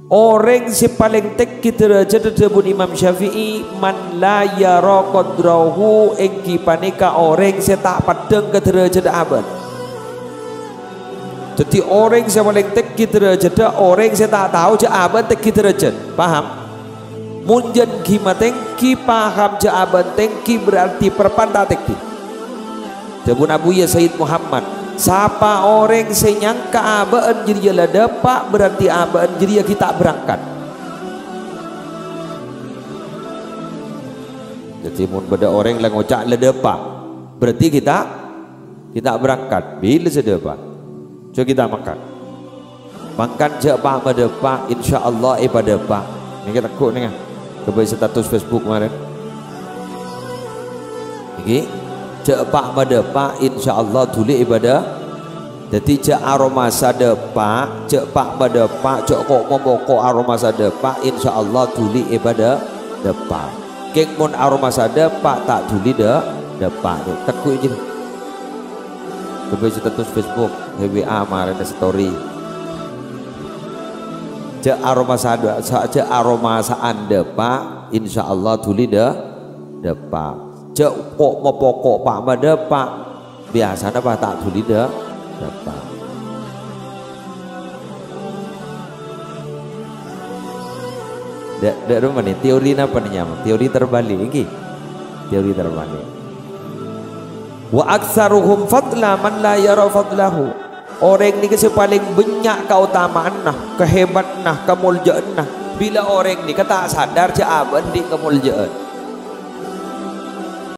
Orang si paling tinggi derajat debun Imam Syafi'i man la yara qadrahu engki panika orang si tak padeng ke derajat abad. Jadi orang si paling tinggi derajat orang si tak tahu je abad tinggi derajat. Paham? Munjen kima tinggi paham je abad tinggi berarti perpanda tinggi. Debun Abu Ya Sayyid Muhammad. Siapa orang senyangka abaan jadi lah dapat berarti abaan jadi kita berangkat. Jadi mun beda orang yang ngocak lah dapat berarti kita berangkat. Bila sedapat coba kita makan cepat mendapat insya Allah pada dapat. Ini kita takut ni kan kebaik status Facebook kemarin ini cepak mendapat insya Allah tulis ibadah. Jadi cek aroma sadepak cepak mendapat cek kok memokok aroma sadepak insya Allah tulis ibadah depak. Kek mun aroma sadepak tak tulis depak tu takut je. Kebaik status Facebook WA kemarin story cek aroma sadepak insya Allah tulis depak. Cek kok mau pokok pak mendapat biasanya pak tak tulis dapat. Dek rumah ni teori apa ni nyaman? Teori terbalik lagi. Teori terbalik. Wa aktsaruhum fadla man la yara fadlahu. Orang ni kasi paling banyak keutamaan nah, kehebat nah, kemuliaan nah. Bila orang ni kata sadar je aban di kemuliaan.